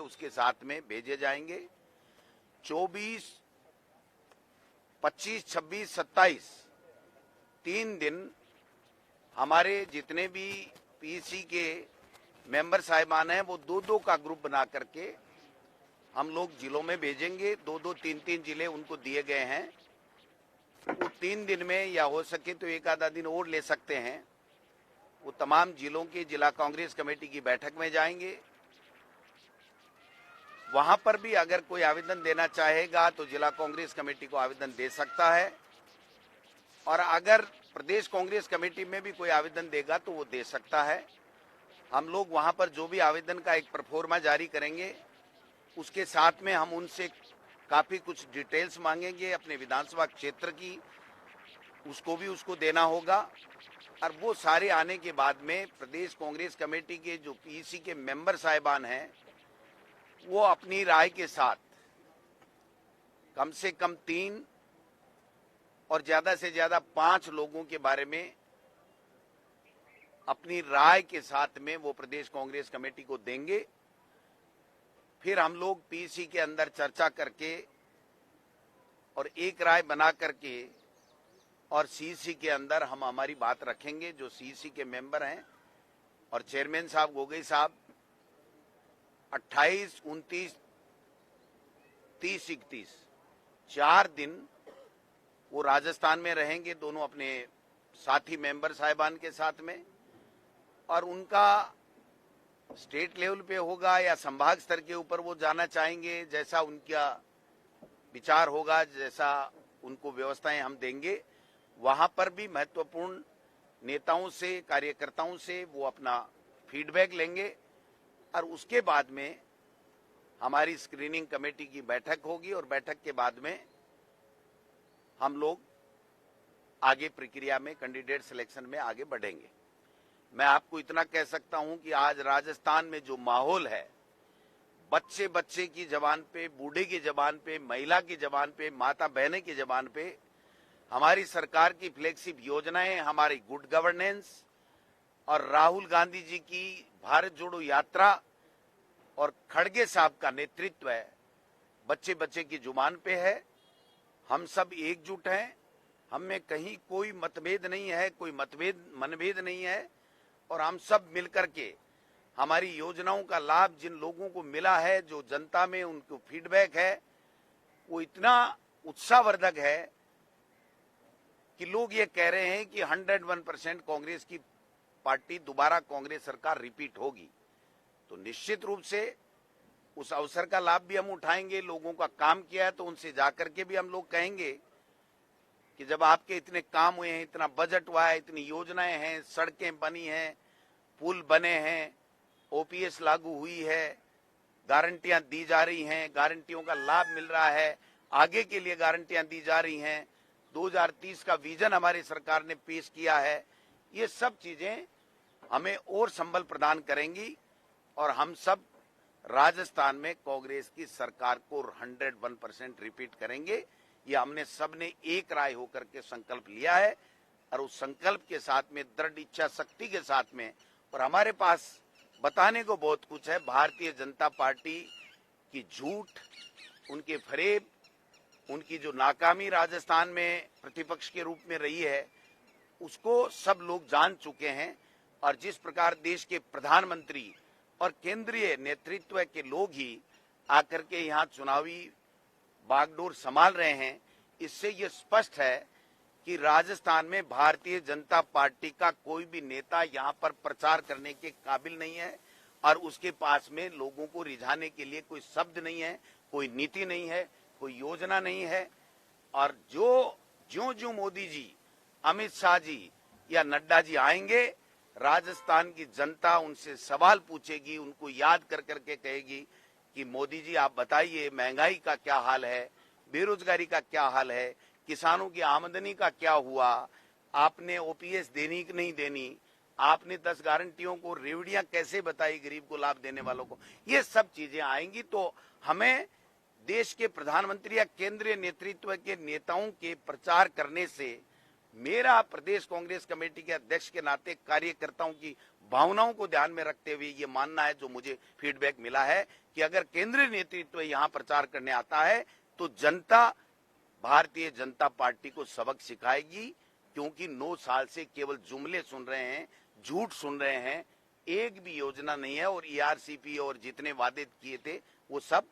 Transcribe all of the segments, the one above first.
उसके साथ में भेजे जाएंगे। 24, 25, 26, 27 3 दिन हमारे जितने भी पीसी के मेंबर साहिबान हैं वो 2-2 का ग्रुप बना करके हम लोग जिलों में भेजेंगे। 2-2, 3-3 जिले उनको दिए गए हैं। वो 3 दिन में या हो सके तो एक आधा दिन और ले सकते हैं। वो तमाम जिलों के जिला कांग्रेस कमेटी की बैठक में जाएंगे। वहां पर भी अगर कोई आवेदन देना चाहेगा तो जिला कांग्रेस कमेटी को आवेदन दे सकता है, और अगर प्रदेश कांग्रेस कमेटी में भी कोई आवेदन देगा तो वो दे सकता है। हम लोग वहां पर जो भी आवेदन का एक प्रोफार्मा जारी करेंगे, उसके साथ में हम उनसे काफी कुछ डिटेल्स मांगेंगे अपने विधानसभा क्षेत्र की, उसको देना होगा। और वो सारे आने के बाद में प्रदेश कांग्रेस कमेटी के जो पीसी के मेंबर साहिबान हैं वो अपनी राय के साथ कम से कम 3 और ज्यादा से ज्यादा 5 लोगों के बारे में अपनी राय के साथ में वो प्रदेश कांग्रेस कमेटी को देंगे। फिर हम लोग पीसी के अंदर चर्चा करके और एक राय बना करके और सीसी के अंदर हम हमारी बात रखेंगे। जो सीसी के मेंबर हैं और चेयरमैन साहब गोगई साहब 28, 29, 30, 31 4 दिन वो राजस्थान में रहेंगे, दोनों अपने साथी मेंबर साहिबान के साथ में, और उनका स्टेट लेवल पे होगा या संभाग स्तर के ऊपर वो जाना चाहेंगे। जैसा उनका विचार होगा, जैसा उनको व्यवस्थाएं हम देंगे, वहां पर भी महत्वपूर्ण नेताओं से, कार्यकर्ताओं से वो अपना फीडबैक लेंगे। और उसके बाद में हमारी स्क्रीनिंग कमेटी की बैठक होगी और बैठक के बाद में हम लोग आगे प्रक्रिया में कैंडिडेट सिलेक्शन में आगे बढ़ेंगे। मैं आपको इतना कह सकता हूं कि आज राजस्थान में जो माहौल है, बच्चे बच्चे की जबान पे, बूढ़े की जबान पे, महिला की जबान पे, माता बहने की जबान पे हमारी सरकार की फ्लैगशिप योजनाएं, हमारी गुड गवर्नेंस और राहुल गांधी जी की भारत जोड़ो यात्रा और खड़गे साहब का नेतृत्व है, बच्चे बच्चे की जुबान पे है। हम सब एकजुट हैं, हम में कहीं कोई मतभेद नहीं है, कोई मनभेद नहीं है, और हम सब मिलकर के हमारी योजनाओं का लाभ जिन लोगों को मिला है, जो जनता में उनको फीडबैक है, वो इतना उत्साहवर्धक है कि लोग ये कह रहे हैं कि 101% कांग्रेस की पार्टी दोबारा कांग्रेस सरकार रिपीट होगी। तो निश्चित रूप से उस अवसर का लाभ भी हम उठाएंगे। लोगों का काम किया है तो उनसे जाकर के भी हम लोग कहेंगे कि जब आपके इतने काम हुए हैं, इतना बजट हुआ है, इतनी योजनाएं हैं, सड़कें बनी हैं, पुल बने हैं, ओपीएस लागू हुई है, गारंटियां दी जा रही हैं, गारंटियों का लाभ मिल रहा है, आगे के लिए गारंटियां दी जा रही हैं, 2030 का विजन हमारी सरकार ने पेश किया है। ये सब चीजें हमें और संबल प्रदान करेंगी और हम सब राजस्थान में कांग्रेस की सरकार को 101% रिपीट करेंगे। ये हमने सबने एक राय होकर के संकल्प लिया है, और उस संकल्प के साथ में दृढ़ इच्छा शक्ति के साथ में, और हमारे पास बताने को बहुत कुछ है। भारतीय जनता पार्टी की झूठ, उनके फरेब, उनकी जो नाकामी राजस्थान में प्रतिपक्ष के रूप में रही है, उसको सब लोग जान चुके हैं। और जिस प्रकार देश के प्रधानमंत्री और केंद्रीय नेतृत्व के लोग ही आकर के यहाँ चुनावी बागडोर संभाल रहे हैं, इससे ये स्पष्ट है कि राजस्थान में भारतीय जनता पार्टी का कोई भी नेता यहाँ पर प्रचार करने के काबिल नहीं है, और उसके पास में लोगों को रिझाने के लिए कोई शब्द नहीं है, कोई नीति नहीं है, कोई योजना नहीं है। और जो मोदी जी, अमित शाह जी या नड्डा जी आएंगे, राजस्थान की जनता उनसे सवाल पूछेगी, उनको याद कर करके कहेगी कि मोदी जी आप बताइए महंगाई का क्या हाल है, बेरोजगारी का क्या हाल है, किसानों की आमदनी का क्या हुआ, आपने ओपीएस देनी कि नहीं देनी, आपने 10 गारंटियों को रेवड़ियां कैसे बताई गरीब को लाभ देने वालों को। ये सब चीजें आएंगी तो हमें देश के प्रधानमंत्री या केंद्रीय नेतृत्व के नेताओं के प्रचार करने से मेरा प्रदेश कांग्रेस कमेटी के अध्यक्ष के नाते कार्यकर्ताओं की भावनाओं को ध्यान में रखते हुए ये मानना है, जो मुझे फीडबैक मिला है, कि अगर केंद्रीय नेतृत्व यहां प्रचार करने आता है तो जनता भारतीय जनता पार्टी को सबक सिखाएगी, क्योंकि 9 साल से केवल जुमले सुन रहे हैं, झूठ सुन रहे हैं, एक भी योजना नहीं है, और ईआरसीपी और जितने वादे किए थे वो सब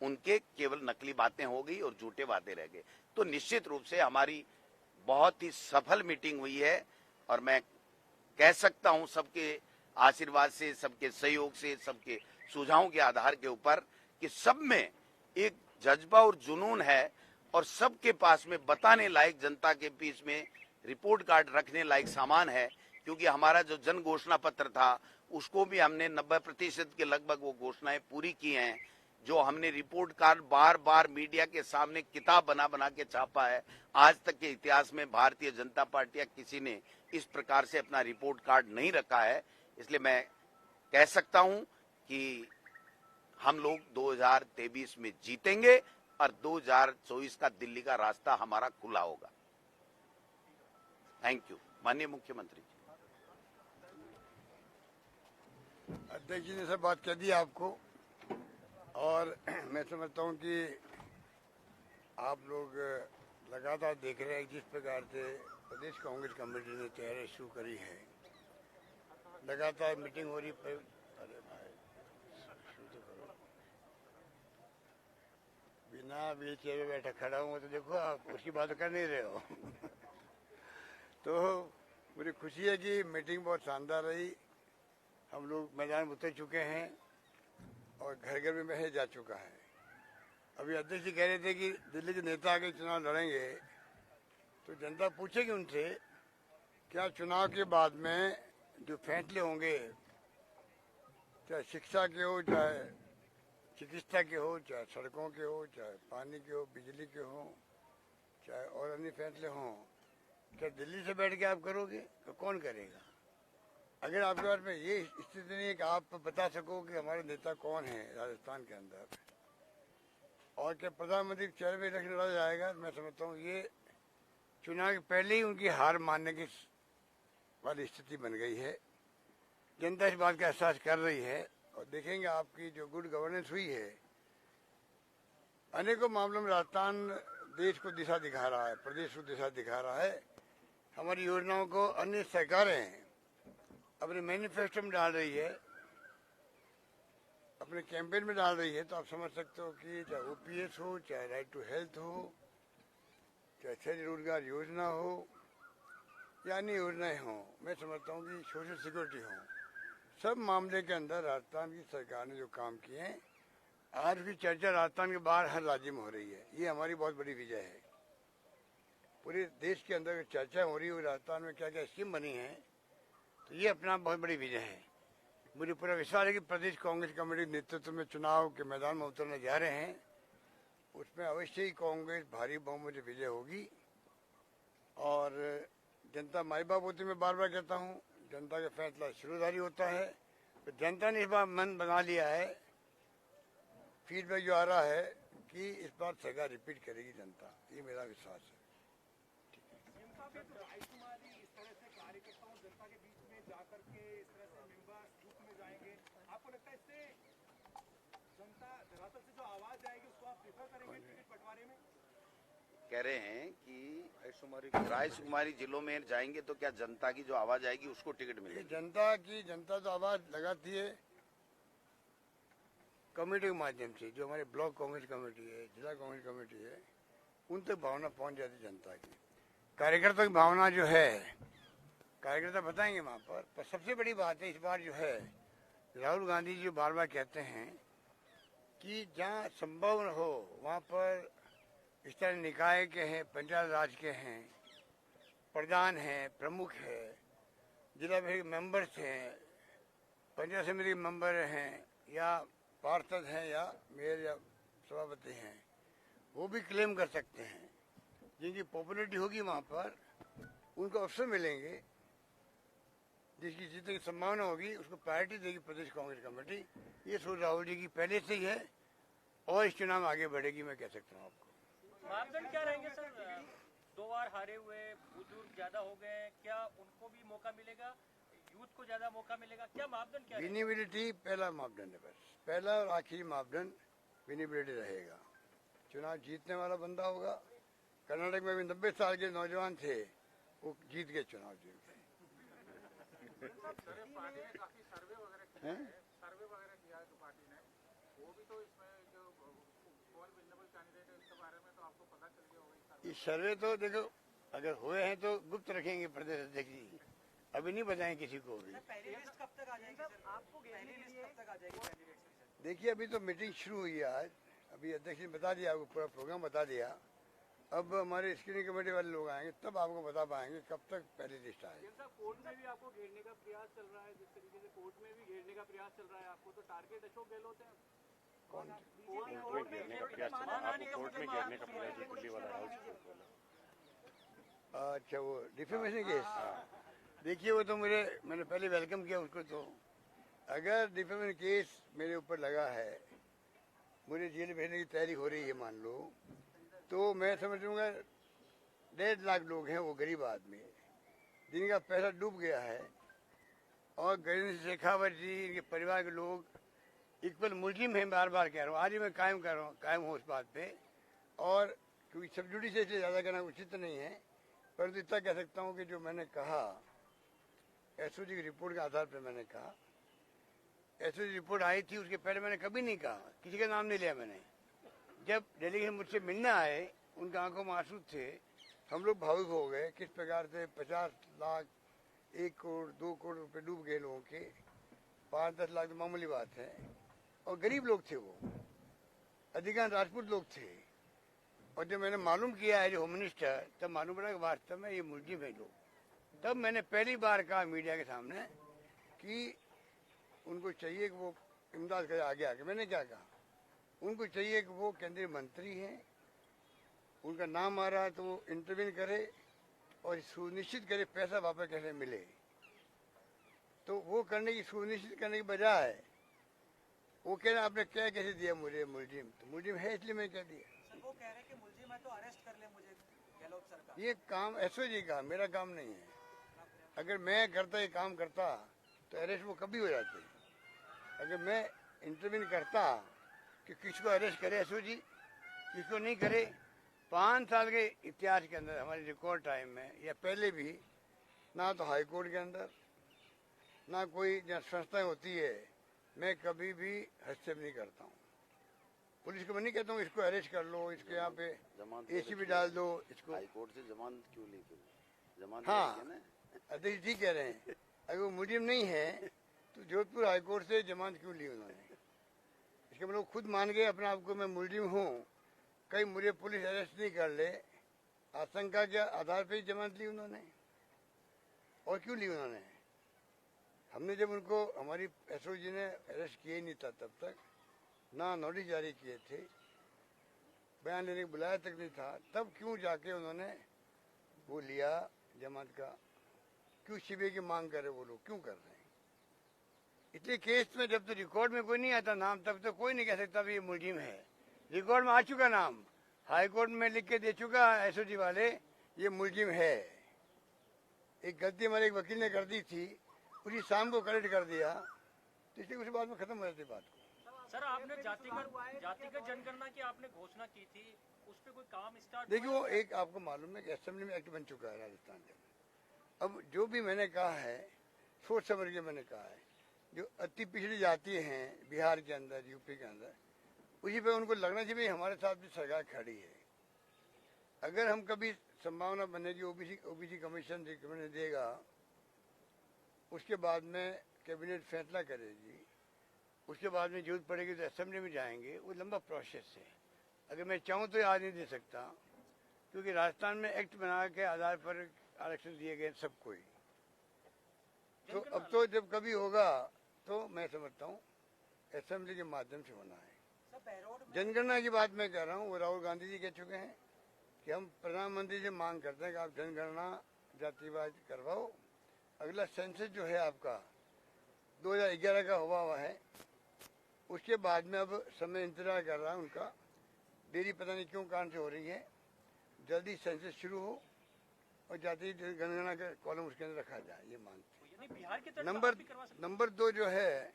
उनके केवल नकली बातें हो गई और झूठे वादे रह गए। तो निश्चित रूप से हमारी बहुत ही सफल मीटिंग हुई है, और मैं कह सकता हूं सबके आशीर्वाद से, सबके सहयोग से, सबके सुझावों के आधार के ऊपर, कि सब में एक जज्बा और जुनून है, और सबके पास में बताने लायक, जनता के बीच में रिपोर्ट कार्ड रखने लायक सामान है। क्योंकि हमारा जो जन घोषणा पत्र था उसको भी हमने 90% के लगभग वो घोषणाएं पूरी की हैं। जो हमने रिपोर्ट कार्ड बार बार मीडिया के सामने किताब बना बना के छापा है, आज तक के इतिहास में भारतीय जनता पार्टी या किसी ने इस प्रकार से अपना रिपोर्ट कार्ड नहीं रखा है। इसलिए मैं कह सकता हूं कि हम लोग 2023 में जीतेंगे और 2024 का दिल्ली का रास्ता हमारा खुला होगा। Thank you. माननीय मुख्यमंत्री जी। अध्यक्ष जी ने सब बात कह दी आपको, और मैं समझता हूं कि आप लोग लगातार देख रहे हैं जिस प्रकार से प्रदेश कांग्रेस कमेटी ने तैयारी शुरू करी है। लगातार मीटिंग हो रही। अरे भाई शुरू तो करो। बिना व्हील चेयर में बैठा खड़ा हूँ तो देखो आप उसकी बात कर नहीं रहे हो। तो मुझे खुशी है कि मीटिंग बहुत शानदार रही। हम लोग मैदान में उतर चुके हैं और घर घर में मैसेज जा चुका है। अभी अध्यक्ष जी कह रहे थे कि दिल्ली के नेता आगे चुनाव लड़ेंगे, तो जनता पूछेगी उनसे क्या चुनाव के बाद में जो फैसले होंगे, चाहे शिक्षा के हो, चाहे चिकित्सा के हो, चाहे सड़कों के हो, चाहे पानी के हो, बिजली के हो, चाहे और अन्य फैसले हों, क्या दिल्ली से बैठ के आप करोगे? तो कौन करेगा? अगर आपके पास में ये स्थिति नहीं है कि आप बता सको कि हमारे नेता कौन है राजस्थान के अंदर, और क्या प्रधानमंत्री के चेहरे में इलेक्शन लड़ा जाएगा, मैं समझता हूँ ये चुनाव के पहले ही उनकी हार मानने की वाली स्थिति बन गई है। जनता इस बात का एहसास कर रही है, और देखेंगे आपकी जो गुड गवर्नेंस हुई है, अनेकों मामलों में राजस्थान देश को दिशा दिखा रहा है, प्रदेश को दिशा दिखा रहा है। हमारी योजनाओं को अन्य सरकारें अपने मैनिफेस्टो में डाल रही है, अपने कैंपेन में डाल रही है। तो आप समझ सकते हो कि चाहे ओपीएस हो, चाहे राइट टू हेल्थ हो, चाहे शहरी रोजगार योजना हो, या अन्य योजनाएं हो, मैं समझता हूँ कि सोशल सिक्योरिटी हो, सब मामले के अंदर राजस्थान की सरकार ने जो काम किए हैं, आज भी चर्चा राजस्थान के बाहर हर राज्य में हो रही है। ये हमारी बहुत बड़ी विजय है। पूरे देश के अंदर चर्चा हो रही है राजस्थान में क्या क्या स्कीम बनी है, तो ये अपना बहुत बड़ी विजय है। मुझे पूरा विश्वास है कि प्रदेश कांग्रेस कमेटी नेतृत्व में चुनाव के मैदान में उतरने जा रहे हैं, उसमें अवश्य ही कांग्रेस भारी बहुमत से विजय होगी। और जनता माई बाप होती, मैं बार बार कहता हूँ, जनता का फैसला शुरूधारी होता है। तो जनता ने इस बार मन बना लिया है, फीडबैक जो आ रहा है कि इस बार सरकार रिपीट करेगी जनता, ये मेरा विश्वास है। आपको लगता है इससे जनता धरातल से जो आवाज आएगी उसको आप प्रेफर करेंगे टिकट बंटवारे में? कह रहे हैं कि रायशुमारी जिलों में जाएंगे तो क्या जनता की जो आवाज आएगी उसको टिकट मिलेगी? जनता तो आवाज लगाती है कमेटी के माध्यम से, जो हमारे ब्लॉक कांग्रेस कमेटी है, जिला कांग्रेस कमेटी है, उन तक भावना पहुंच जाती जनता की। कार्यकर्ता की भावना जो है कार्यकर्ता बताएंगे वहां पर सबसे बड़ी बात है इस बार जो है, राहुल गांधी जी बार बार कहते हैं कि जहाँ संभव हो वहाँ पर इस तरह निकाय के हैं, पंचायत राज के हैं, प्रधान हैं, प्रमुख है, जिला मेंबर्स हैं, पंचायत समिति के मेंबर हैं, या पार्षद हैं, या मेयर या सभापति हैं, वो भी क्लेम कर सकते हैं। जिनकी पॉपुलरिटी होगी वहाँ पर उनको अवसर मिलेंगे, जिसकी जीतने की संभावना होगी उसको प्रायोरिटी देगी प्रदेश कांग्रेस कमेटी। ये सोच राहुल जी की पहले से ही है, और इस चुनाव में आगे बढ़ेगी, मैं कह सकता हूँ आपको। मापदंड क्या रहेंगे सर? 2 बार हारे हुए बुजुर्ग ज्यादा हो गए हैं, क्या उनको भी मौका मिलेगा, यूथ को ज्यादा मौका मिलेगा, क्या मापदंड क्या है? विनिबिलिटी पहला मापदंड है, बस पहला और आखिरी मापदंड विनिबिलिटी रहेगा। चुनाव जीतने वाला बंदा होगा। कर्नाटक में भी 90 साल के नौजवान थे, वो जीत के चुनाव जीत गए। पार्टी ने काफी सर्वे वगैरह किया है, सर्वे वगैरह किया है जो पार्टी ने, वो भी तो इसमें जो ऑल विजिबल कैंडिडेट है इनके बारे में तो आपको पता चल गया होगा। ये सर्वे तो देखो, अगर हुए हैं तो गुप्त रखेंगे प्रदेश अध्यक्ष जी, अभी नहीं बताएं किसी को भी। पहली लिस्ट कब तक आ जाएगी सर? आपको पहली लिस्ट कब तक आ जाएगी कैंडिडेट्स की सर? देखिए, अभी तो मीटिंग शुरू हुई है आज, अभी अध्यक्ष ने बता दिया, आपको पूरा प्रोग्राम बता दिया। अब हमारे स्क्रीनिंग कमेटी वाले लोग आएंगे, तब आपको बता पाएंगे कब तक पहली लिस्ट आएगी। कोर्ट में भी आपको घेरने का प्रयास चल रहा है, जिस तरीके से कोर्ट में भी घेरने का प्रयास चल रहा है आपको, तो टारगेट अशोक गहलोत है। कौन? कोर्ट में घेरने का प्रयास चल रहा है, कोर्ट में घेरने का प्रयास दिल्ली वाला है। अच्छा, वो डिफेमेशन केस, देखिए वो तो मैंने पहले वेलकम किया उसको। तो अगर डिफेमेशन केस मेरे ऊपर लगा है, मुझे जेल भेजने की तैयारी हो रही है मान लो, तो मैं समझ लूँगा 1.5 लाख लोग हैं, वो गरीब आदमी जिनका पैसा डूब गया है, और गजेंद्र शेखावत जी, इनके परिवार के लोग इक्वल मुलजिम हैं। बार बार कह रहा हूँ, आज ही मैं कायम हूँ उस बात पे। और क्योंकि सब जुडिस से ज़्यादा कहना उचित नहीं है, परंतु इतना कह सकता हूँ कि जो मैंने कहा एसओजी की रिपोर्ट के आधार पर मैंने कहा, एसओजी रिपोर्ट आई थी उसके पहले मैंने कभी नहीं कहा, किसी का नाम नहीं लिया मैंने। जब डेलीगेशन मुझसे मिलने आए, उनके आंखों में आंसू थे, हम लोग भावुक हो गए। किस प्रकार से 50 लाख, 1 करोड़, 2 करोड़ रुपए डूब गए लोगों के, 5-10 लाख तो मामूली बात है। और गरीब लोग थे वो, अधिकांश राजपूत लोग थे। और जब मैंने मालूम किया है जो होम मिनिस्टर, तब मालूम पड़ा कि वास्तव में ये मुलजिम है लोग। तब मैंने पहली बार कहा मीडिया के सामने कि उनको चाहिए कि वो इमदाद करे आगे आके। मैंने क्या कहा, उनको चाहिए कि वो केंद्रीय मंत्री हैं, उनका नाम आ रहा है तो वो इंटरवीन करे और सुनिश्चित करे पैसा वापस कैसे मिले। तो वो करने की, सुनिश्चित करने की बजाय वो कह रहे आपने क्या कैसे दिया मुझे मुलजिम, तो मुलजिम है इसलिए मैं कह दिया। सर वो कह रहे हैं कि मुलजिम है तो अरेस्ट कर ले मुझे गहलोत सरकार। ये काम एसओजी का, मेरा काम नहीं है। अगर मैं करता ये काम करता तो अरेस्ट वो कभी हो जाते। अगर मैं इंटरवीन करता कि किसको अरेस्ट करे एसओजी, किसको नहीं करे, 5 साल के इतिहास के अंदर हमारे रिकॉर्ड टाइम में या पहले भी, ना तो हाई कोर्ट के अंदर, ना कोई जहाँ संस्थाएं होती है, मैं कभी भी हस्तक्षेप नहीं करता हूँ। पुलिस को मैं नहीं कहता हूँ इसको अरेस्ट कर लो, इसके यहाँ पे एसी भी डाल दो, इसको। हाई कोर्ट से जमानत क्यों ली? जमानत हाँ, अध्यक्ष जी कह रहे हैं अगर वो मुलजिम नहीं है तो जोधपुर हाई कोर्ट से जमानत क्यों ली उन्होंने? इसके मतलब खुद मान गए अपने आप को मैं मुलजिम हूँ, कहीं मुझे पुलिस अरेस्ट नहीं कर ले, आशंका के आधार पर ही जमानत ली उन्होंने। और क्यों ली उन्होंने? हमने जब उनको, हमारी एसओजी ने अरेस्ट किया ही नहीं था तब तक, ना नोटिस जारी किए थे, बयान लेने को बुलाया तक नहीं था, तब क्यों जाके उन्होंने वो लिया जमानत का? क्यों सीबीआई की मांग करे वो लोग, क्यों कर रहे हैं? इतने केस में जब तो रिकॉर्ड में कोई नहीं आता नाम, तब तो कोई नहीं कह सकता भी ये मुलजिम है। रिकॉर्ड में आ चुका नाम, हाई कोर्ट में लिख के दे चुका एसओजी वाले ये मुलजिम है। एक गलती हमारे एक वकील ने कर दी थी, उसी शाम को करेक्ट कर दिया, तो इसलिए उस बात में खत्म हो जाती बात को। सर आपने जातिगत जनगणना की आपने घोषणा की थी, उस पर कोई काम स्टार्ट? देखिए वो एक आपको मालूम है कि असेंबली में एक्ट बन चुका है राजस्थान के। अब जो भी मैंने कहा है सोच समझ के मैंने कहा है, जो अति पिछड़ी जाति हैं बिहार के अंदर, यूपी के अंदर, उसी पे उनको लगना चाहिए हमारे साथ भी सरकार खड़ी है। अगर हम कभी संभावना बनेगी ओबीसी कमीशन रिकमेंड देगा, उसके बाद में कैबिनेट फैसला करेगी, उसके बाद में जरूरत पड़ेगी तो असेंबली में जाएंगे, वो लंबा प्रोसेस है। अगर मैं चाहूँ तो आज नहीं दे सकता, क्योंकि राजस्थान में एक्ट बना के आधार पर आरक्षण दिए गए सबको ही। तो अब तो जब कभी होगा तो मैं समझता हूँ असेंबली के माध्यम से होना है। जनगणना की बात मैं कह रहा हूँ, वो राहुल गांधी जी कह चुके हैं कि हम प्रधानमंत्री से मांग करते हैं कि आप जनगणना जातिवाद करवाओ। अगला सेंसस जो है आपका 2011 का हुआ है, उसके बाद में अब समय इंतजार कर रहा है उनका, देरी पता नहीं क्यों कारण से हो रही है। जल्दी सेंसस शुरू हो और जाति जनगणना का कॉलम उसके अंदर रखा जाए, ये मांगते हैं। यानी बिहार के तर्ज पर नंबर आप भी करवा सकते नंबर 2 जो है,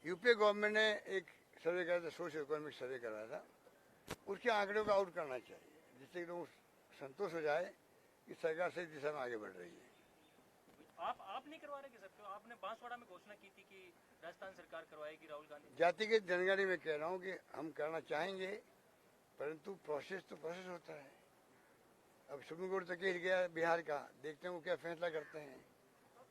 यूपी गवर्नमेंट ने एक सर्वे कराया था, सोशल इकोनॉमिक सर्वे करवाया था, उसके आंकड़ों का आउट करना चाहिए, जिससे कि लोग संतोष हो जाए कि सरकार सही दिशा में आगे बढ़ रही है। हैं। आप नहीं करवा रहे कि सर? क्यों? आपने बांसवाड़ा में घोषणा की थी कि राजस्थान सरकार करवाएगी, राहुल गांधी। जातिगत जनगणना में कह रहा हूँ कि हम करना चाहेंगे, परंतु प्रोसेस तो प्रोसेस होता है। अब सुप्रीम कोर्ट तक हिल गया बिहार का, देखते हैं वो क्या फैसला करते हैं।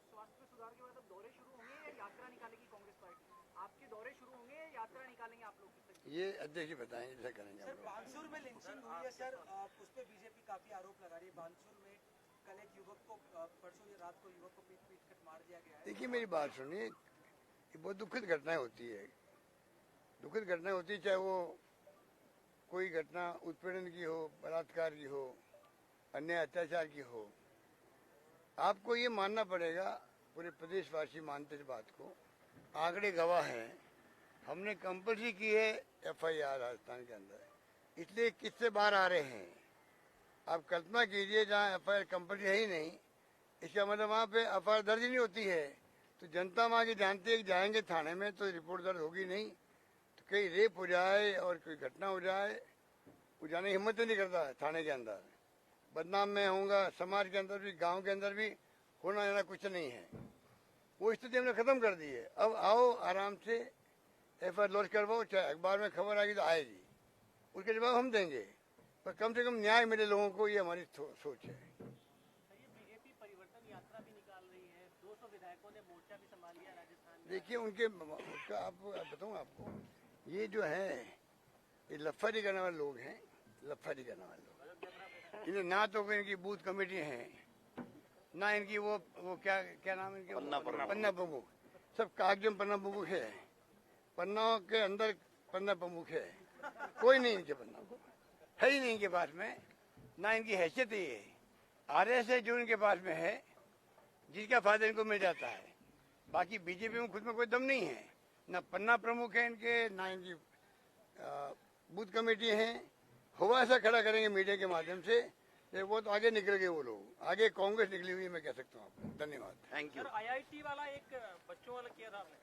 स्वास्थ्य में सुधार के बाद अब दौरे शुरू होंगे या यात्रा निकालेगी कांग्रेस पार्टी? आपके दौरे शुरू होंगे या यात्रा निकालेंगे आप लोग? ये अध्यक्ष ही बताएंगे, ऐसा करेंगे हम सर, लोग। बानसूर में लिंचिंग हुई है सर, उस पर बीजेपी काफी आरोप लगा रही है। बानसूर में कल एक युवक को परसों रात को युवक को पीट कर मार दिया गया है। देखिए मेरी बात सुनिए, ये बहुत दुखद घटनाएं होती है, दुखद घटनाएं होती है, चाहे वो कोई घटना उत्पीड़न की हो, बलात्कार की हो, अन्य अत्याचार की हो। आपको ये मानना पड़ेगा, पूरे प्रदेशवासी मानते इस बात को, आंकड़े गवाह हैं, हमने कंपल्सरी की है FIR राजस्थान के अंदर, इसलिए किससे बाहर आ रहे हैं। आप कल्पना कीजिए जहाँ FIR कंपल्सरी है ही नहीं, इसका मतलब वहाँ पे FIR दर्ज नहीं होती है, तो जनता वहाँ की जानती है कि जाएंगे थाने में तो रिपोर्ट दर्ज होगी नहीं, तो कहीं रेप हो जाए और कोई घटना हो जाए, वो जाने की हिम्मत नहीं करता है थाने के अंदर। बदनाम मैं होऊंगा, समाज के अंदर भी, गांव के अंदर भी होना जाना कुछ नहीं है। वो स्थिति हमने खत्म कर दी है। अब आओ आराम से FIR लॉन्च करवाओ, चाहे अखबार में खबर आएगी तो आएगी, उसके जवाब हम देंगे, पर कम से कम न्याय मिले लोगों को, ये हमारी सोच है। सर, ये बीजेपी परिवर्तन यात्रा भी निकाल रही है, 200 विधायकों ने मोर्चा भी संभाल लिया राजस्थान में। देखिए उनके उसका आप बताऊँ आपको, ये जो है ये लफारी करने वाले लोग हैं, लफारी करने वाले लोग। इन्हें ना तो इनकी बूथ कमेटी है, ना इनकी वो क्या क्या नाम है इनके, पन्ना प्रमुख, सब कागज में पन्ना प्रमुख है, पन्ना के अंदर पन्ना प्रमुख है, कोई नहीं इनके पन्ना है ही नहीं इनके पास में, ना इनकी हैसियत ही है। RS है जो इनके पास में है, जिसका फायदा इनको मिल जाता है। बाकी बीजेपी में खुद में कोई दम नहीं है, ना पन्ना प्रमुख है इनके, ना इनकी बूथ कमेटी है। हुआ ऐसा खड़ा करेंगे मीडिया के माध्यम से, वो तो आगे निकल गए, वो लोग आगे कांग्रेस निकली हुई है, मैं कह सकता हूँ आपको। धन्यवाद। Thank you. सर, IIT वाला एक बच्चों वाला किया था आपने?